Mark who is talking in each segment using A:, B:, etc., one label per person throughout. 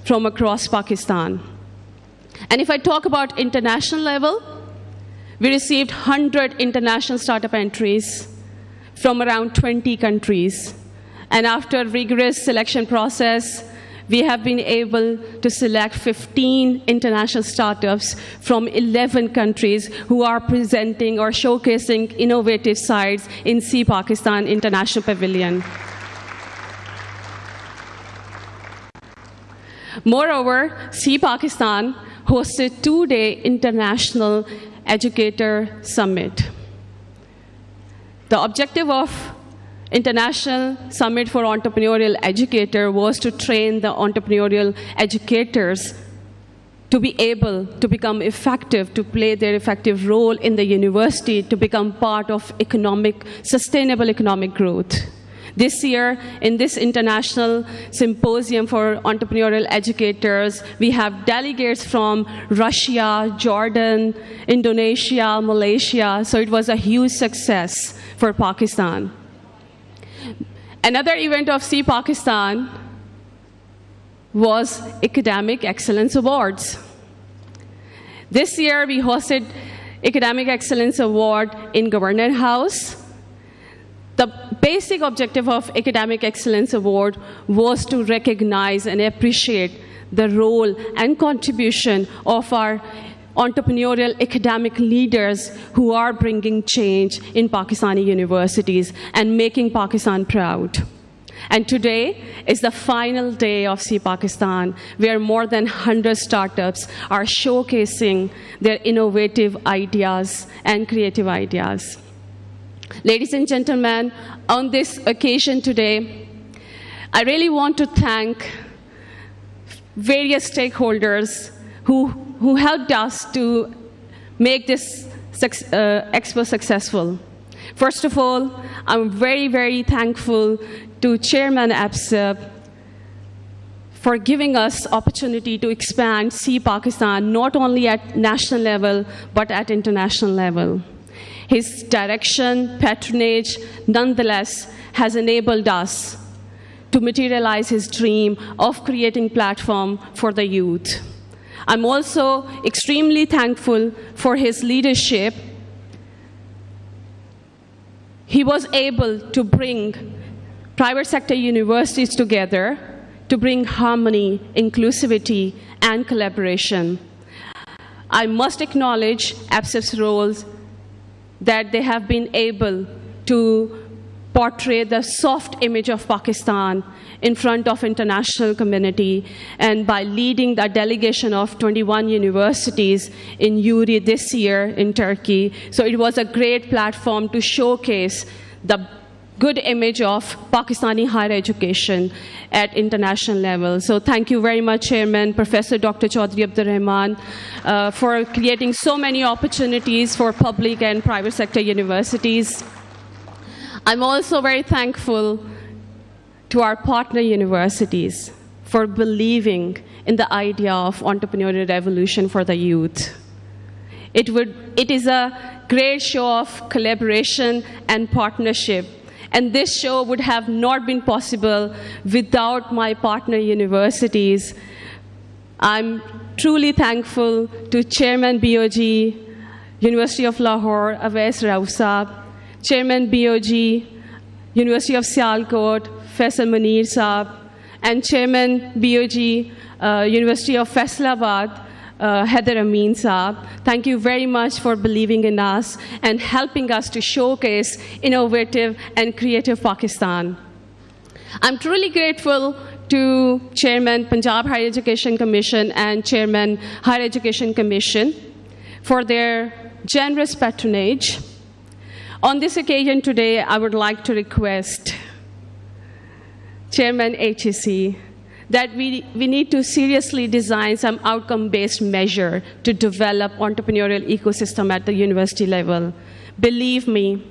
A: from across Pakistan. And if I talk about international level, we received 100 international startup entries from around 20 countries. And after rigorous selection process, we have been able to select 15 international startups from 11 countries who are presenting or showcasing innovative sites in C Pakistan International Pavilion. Moreover, C Pakistan hosted two-day International Educator Summit. The objective of International Summit for Entrepreneurial Educator was to train the entrepreneurial educators to be able to become effective, to play their effective role in the university, to become part of sustainable economic growth. This year, in this International Symposium for Entrepreneurial Educators, we have delegates from Russia, Jordan, Indonesia, Malaysia, so it was a huge success for Pakistan. Another event of C Pakistan was Academic Excellence Awards. This year, we hosted Academic Excellence Award in Governor House. The basic objective of Academic Excellence Award was to recognize and appreciate the role and contribution of our entrepreneurial academic leaders who are bringing change in Pakistani universities and making Pakistan proud. And today is the final day of C Pakistan, where more than 100 startups are showcasing their innovative ideas and creative ideas. Ladies and gentlemen, on this occasion today, I really want to thank various stakeholders who helped us to make this expo successful. First of all, I'm very, very thankful to Chairman APSEP for giving us opportunity to expand C Pakistan not only at national level, but at international level. His direction, patronage, nonetheless, has enabled us to materialize his dream of creating a platform for the youth. I'm also extremely thankful for his leadership. He was able to bring private sector universities together to bring harmony, inclusivity, and collaboration. I must acknowledge APSEP's roles that they have been able to portray the soft image of Pakistan in front of international community, and by leading the delegation of 21 universities in URI this year in Turkey. So it was a great platform to showcase the good image of Pakistani higher education at international level. So thank you very much, Chairman, Professor Dr. Chaudhry Abdur Rahman, for creating so many opportunities for public and private sector universities. I'm also very thankful to our partner universities for believing in the idea of entrepreneurial revolution for the youth. It is a great show of collaboration and partnership. And this show would have not been possible without my partner universities. I'm truly thankful to Chairman BOG, University of Lahore, Awais Rauf Saab, Chairman BOG, University of Sialkot, Faisal Munir Saab, and Chairman BOG, University of Faisalabad, Haider Amin Saab. Thank you very much for believing in us and helping us to showcase innovative and creative Pakistan. I'm truly grateful to Chairman Punjab Higher Education Commission and Chairman Higher Education Commission for their generous patronage. On this occasion today, I would like to request Chairman HEC that we need to seriously design some outcome-based measure to develop entrepreneurial ecosystem at the university level. Believe me,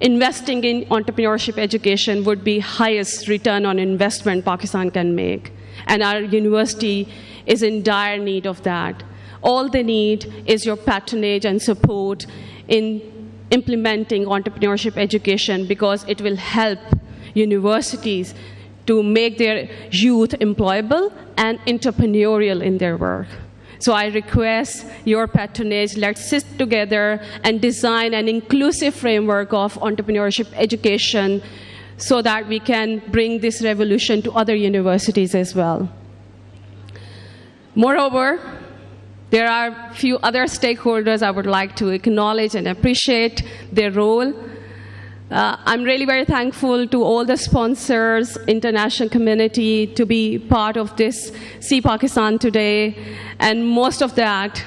A: investing in entrepreneurship education would be highest return on investment Pakistan can make. And our university is in dire need of that. All they need is your patronage and support in implementing entrepreneurship education, because it will help universities to make their youth employable and entrepreneurial in their work. So I request your patronage. Let's sit together and design an inclusive framework of entrepreneurship education so that we can bring this revolution to other universities as well. Moreover, there are a few other stakeholders I would like to acknowledge and appreciate their role. I'm really very thankful to all the sponsors, international community, to be part of this See Pakistan today. And most of that,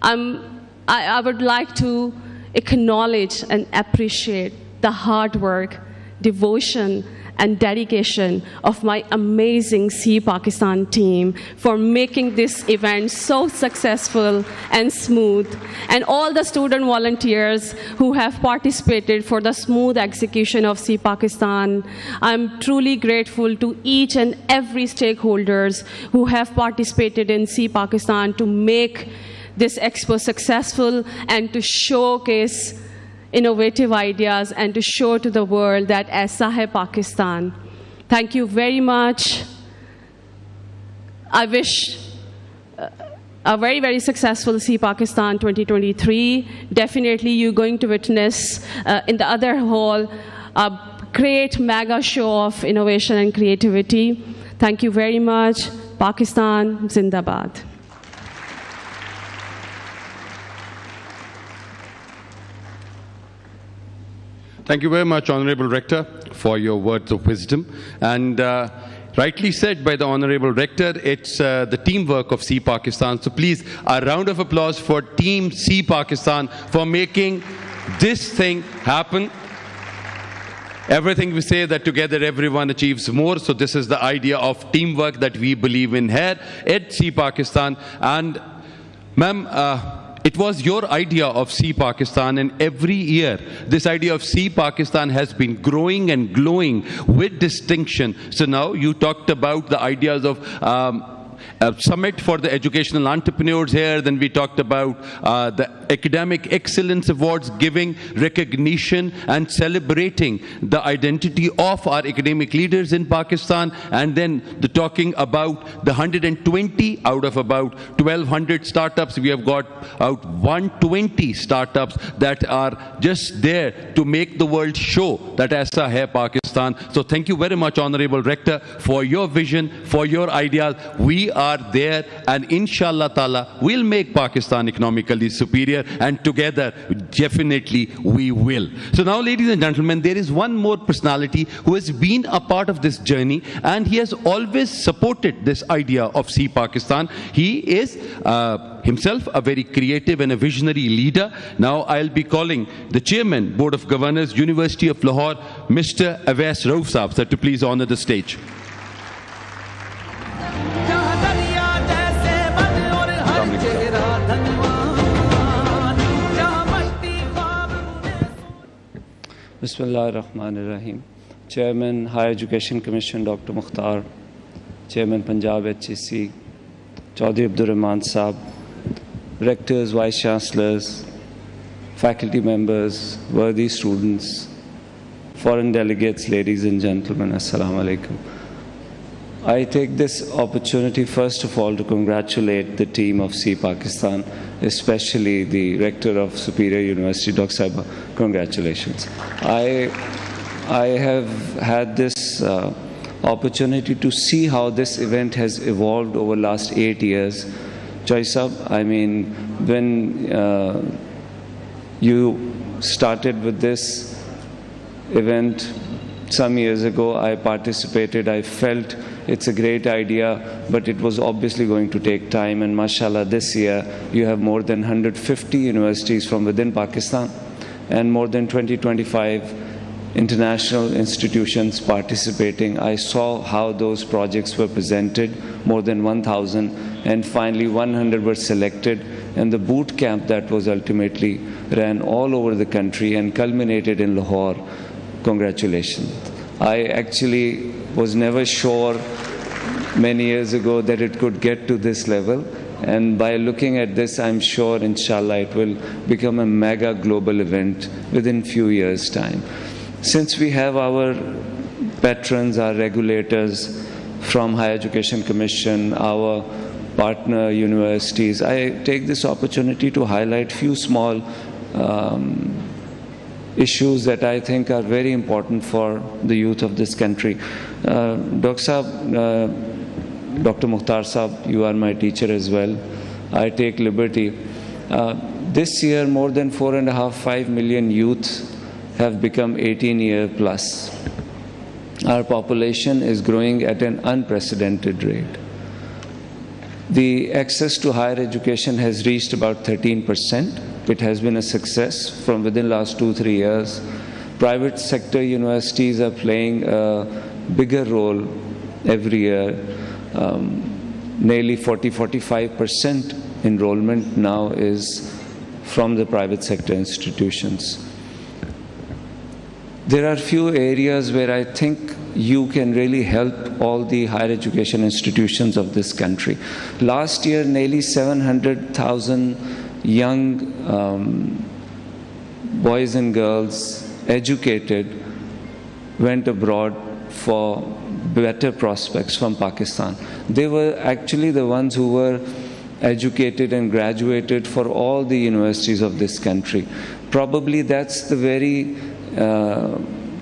A: I would like to acknowledge and appreciate the hard work, devotion, and dedication of my amazing See Pakistan team for making this event so successful and smooth, and all the student volunteers who have participated for the smooth execution of See Pakistan. I'm truly grateful to each and every stakeholders who have participated in See Pakistan to make this expo successful and to showcase innovative ideas and to show to the world that aisa hai Pakistan. Thank you very much. I wish a very, very successful See Pakistan 2023. Definitely you're going to witness in the other hall a great mega show of innovation and creativity. Thank you very much. Pakistan Zindabad.
B: Thank you very much, Honorable Rector, for your words of wisdom. And rightly said by the Honorable Rector, it's the teamwork of See Pakistan. So please, a round of applause for Team See Pakistan for making this thing happen. Everything we say that together everyone achieves more. So this is the idea of teamwork that we believe in here at See Pakistan. And ma'am, it was your idea of See Pakistan, and every year this idea of See Pakistan has been growing and glowing with distinction. So now you talked about the ideas of a summit for the educational entrepreneurs here. Then we talked about the academic excellence awards, giving recognition and celebrating the identity of our academic leaders in Pakistan. And then the talking about the 120 out of about 1200 startups. We have got out 120 startups that are just there to make the world show that aisa hai Pakistan. So thank you very much, Honorable Rector, for your vision, for your ideas. We are there, and inshallah ta'ala we'll make Pakistan economically superior, and together definitely we will. So now, ladies and gentlemen, there is one more personality who has been a part of this journey, and he has always supported this idea of See Pakistan. He is himself a very creative and a visionary leader. Now I'll be calling the Chairman, Board of Governors, University of Lahore, Mr. Awais Rauf Saab, sir, to please honor the stage.
C: Bismillah ar-Rahman ar-Rahim. Chairman, Higher Education Commission, Dr. Mukhtar, Chairman, Punjab HEC, Chaudhry Abdur Rahman Saab, Rectors, Vice Chancellors, faculty members, worthy students, foreign delegates, ladies and gentlemen, Assalamu alaikum. I take this opportunity first of all to congratulate the team of See Pakistan, especially the Rector of Superior University, Dr. Sahib. Congratulations. I have had this opportunity to see how this event has evolved over the last 8 years. Choi Sahib, I mean, when you started with this event some years ago, I participated. I felt it's a great idea, but it was obviously going to take time. And mashallah, this year you have more than 150 universities from within Pakistan and more than 20-25 international institutions participating. I saw how those projects were presented, more than 1,000, and finally 100 were selected. And the boot camp that was ultimately ran all over the country and culminated in Lahore. Congratulations. I actually was never sure many years ago that it could get to this level. And by looking at this, I'm sure, inshallah, it will become a mega global event within few years' time. Since we have our patrons, our regulators from Higher Education Commission, our partner universities, I take this opportunity to highlight few small issues that I think are very important for the youth of this country. Dr. Mukhtar Saab, you are my teacher as well. I take liberty. This year, more than 4.5–5 million youth have become 18-year plus. Our population is growing at an unprecedented rate. The access to higher education has reached about 13%. It has been a success from within the last 2–3 years. Private sector universities are playing a bigger role every year. Nearly 40–45% enrollment now is from the private sector institutions. There are few areas where I think you can really help all the higher education institutions of this country. Last year, nearly 700,000 young boys and girls educated went abroad for better prospects from Pakistan. They were actually the ones who were educated and graduated for all the universities of this country. Probably that's the very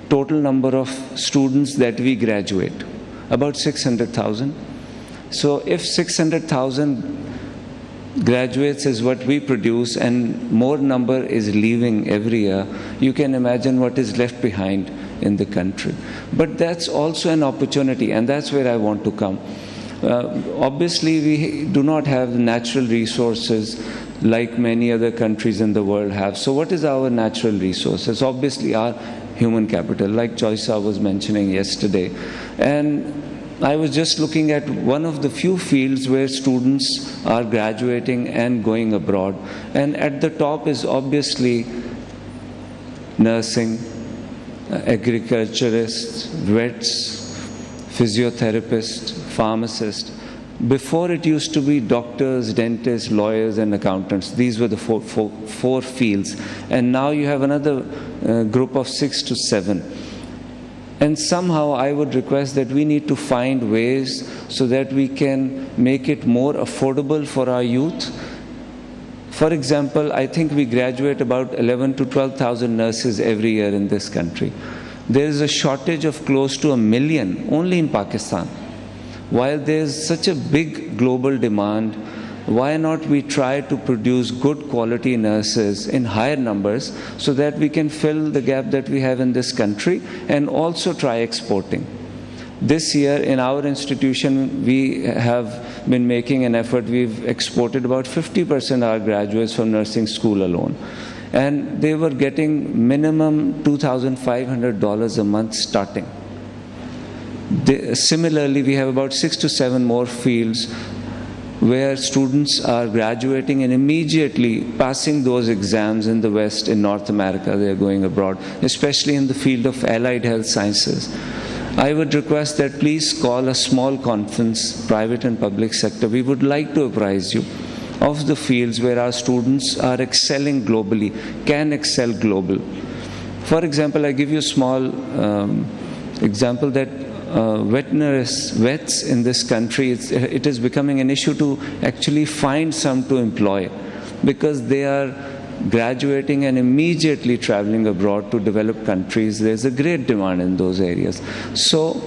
C: total number of students that we graduate, about 600,000. So if 600,000 graduates is what we produce and more number is leaving every year, you can imagine what is left behind in the country. But that's also an opportunity, and that's where I want to come. Obviously, we do not have natural resources like many other countries in the world have. So what is our natural resources? Obviously, our human capital, like Choisa was mentioning yesterday. And I was just looking at one of the few fields where students are graduating and going abroad. And at the top is obviously nursing, agriculturists, vets, physiotherapists, pharmacists. Before it used to be doctors, dentists, lawyers, and accountants. These were the four fields. And now you have another group of 6 to 7. And somehow I would request that we need to find ways so that we can make it more affordable for our youth. For example, I think we graduate about 11,000 to 12,000 nurses every year in this country. There is a shortage of close to 1 million only in Pakistan. While there is such a big global demand, why not we try to produce good quality nurses in higher numbers so that we can fill the gap that we have in this country and also try exporting. This year in our institution, we have been making an effort. We've exported about 50% of our graduates from nursing school alone. And they were getting minimum $2,500 a month starting. Similarly, we have about 6 to 7 more fields where students are graduating and immediately passing those exams in the West, in North America. They are going abroad, especially in the field of allied health sciences. I would request that please call a small conference, private and public sector. We would like to apprise you of the fields where our students are excelling globally, can excel global. For example, I give you a small example that vets in this country, it is becoming an issue to actually find some to employ because they are graduating and immediately traveling abroad to developed countries. There's a great demand in those areas. So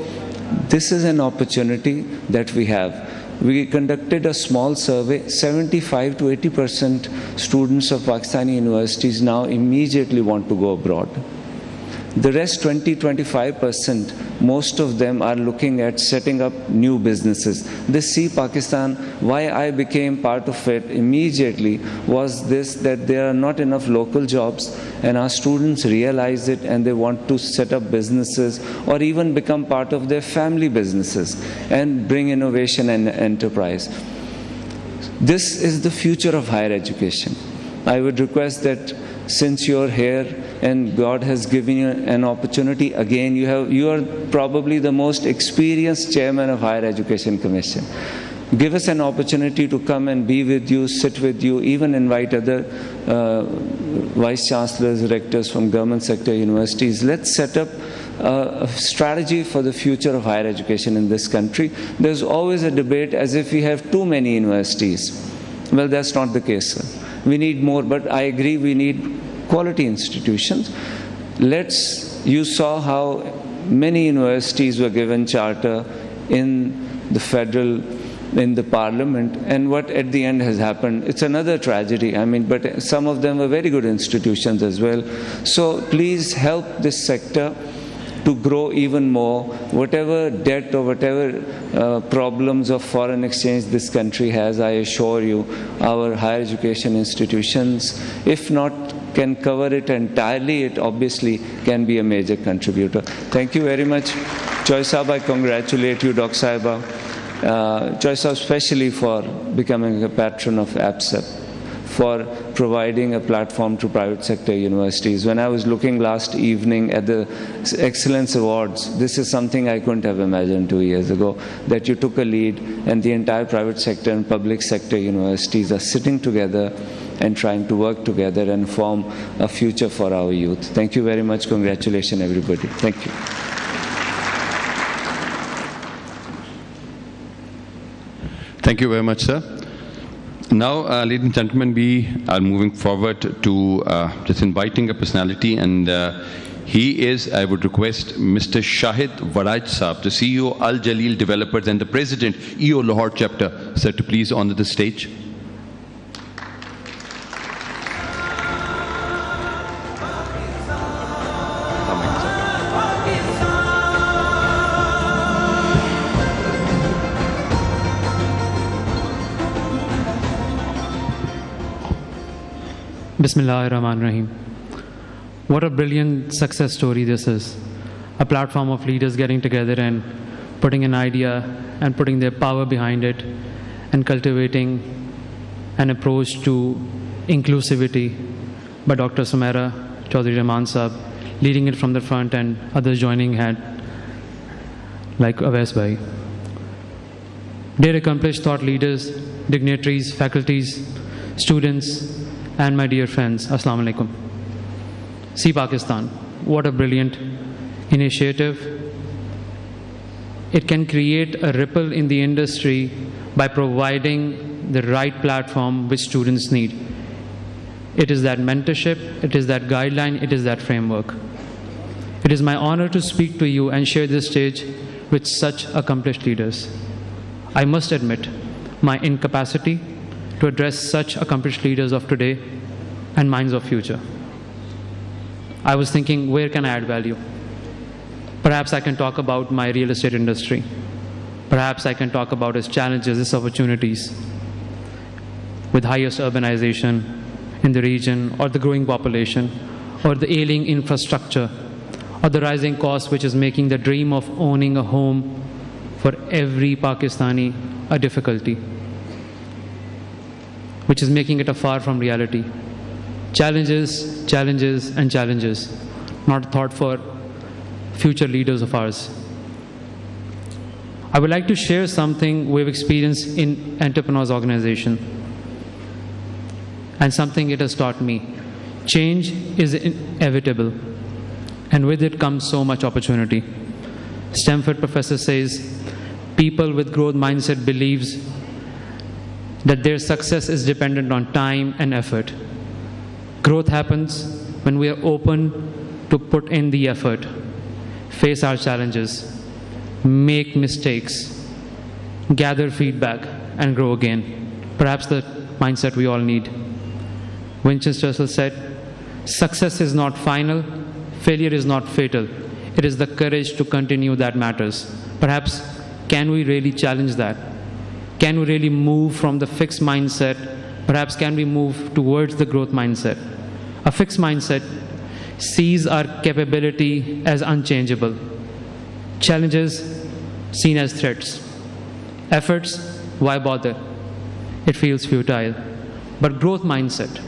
C: this is an opportunity that we have. We conducted a small survey. 75 to 80% students of Pakistani universities now immediately want to go abroad. The rest 20–25%, most of them are looking at setting up new businesses. They see Pakistan. Why I became part of it immediately was this, that there are not enough local jobs and our students realize it and they want to set up businesses or even become part of their family businesses and bring innovation and enterprise. This is the future of higher education. I would request that since you're here and God has given you an opportunity, again, you are probably the most experienced chairman of Higher Education Commission. Give us an opportunity to come and be with you, sit with you, even invite other vice chancellors, rectors from government sector universities. Let's set up a strategy for the future of higher education in this country. There's always a debate as if we have too many universities. Well, that's not the case, sir. We need more, but I agree we need quality institutions. You saw how many universities were given charter in the parliament, and what at the end has happened, it's another tragedy. I mean, but some of them were very good institutions as well. So please help this sector to grow even more. Whatever debt or whatever problems of foreign exchange this country has, I assure you, our higher education institutions, if not can cover it entirely, it obviously can be a major contributor. Thank you very much. Choi Saab, I congratulate you, Dr. Saiba. Choi Saab, especially for becoming a patron of APSEP, for providing a platform to private sector universities. When I was looking last evening at the Excellence Awards, this is something I couldn't have imagined 2 years ago, that you took a lead and the entire private sector and public sector universities are sitting together and trying to work together and form a future for our youth. Thank you very much. Congratulations, everybody. Thank you.
B: Thank you very much, sir. Now, ladies and gentlemen, we are moving forward to just inviting a personality, and he is, I would request, Mr. Shahid Waraj Saab, the CEO, Al Jaleel Developers, and the President, EO Lahore Chapter, sir, to please honor the stage.
D: Bismillahirrahmanirrahim. What a brilliant success story this is. A platform of leaders getting together and putting an idea and putting their power behind it and cultivating an approach to inclusivity by Dr. Sumaira Chaudhry Rahman Saab, leading it from the front and others joining hand like Awais Bhai. Dear accomplished thought leaders, dignitaries, faculties, students, and my dear friends, Assalamu alaikum. See Pakistan, what a brilliant initiative. It can create a ripple in the industry by providing the right platform which students need. It is that mentorship, it is that guideline, it is that framework. It is my honor to speak to you and share this stage with such accomplished leaders. I must admit my incapacity to address such accomplished leaders of today and minds of future. I was thinking, where can I add value? Perhaps I can talk about my real estate industry. Perhaps I can talk about its challenges, its opportunities, with highest urbanization in the region, or the growing population, or the ailing infrastructure, or the rising cost which is making the dream of owning a home for every Pakistani a difficulty, which is making it a far from reality. Challenges, challenges, and challenges, not thought for future leaders of ours. I would like to share something we've experienced in Entrepreneurial's organization and something it has taught me. Change is inevitable, and with it comes so much opportunity. Stanford professor says, people with growth mindset believes that their success is dependent on time and effort. Growth happens when we are open to put in the effort, face our challenges, make mistakes, gather feedback, and grow again. Perhaps the mindset we all need. Winston Churchill said, success is not final, failure is not fatal. It is the courage to continue that matters. Perhaps, can we really challenge that? Can we really move from the fixed mindset? Perhaps can we move towards the growth mindset? A fixed mindset sees our capability as unchangeable. Challenges seen as threats. Efforts, why bother? It feels futile. But growth mindset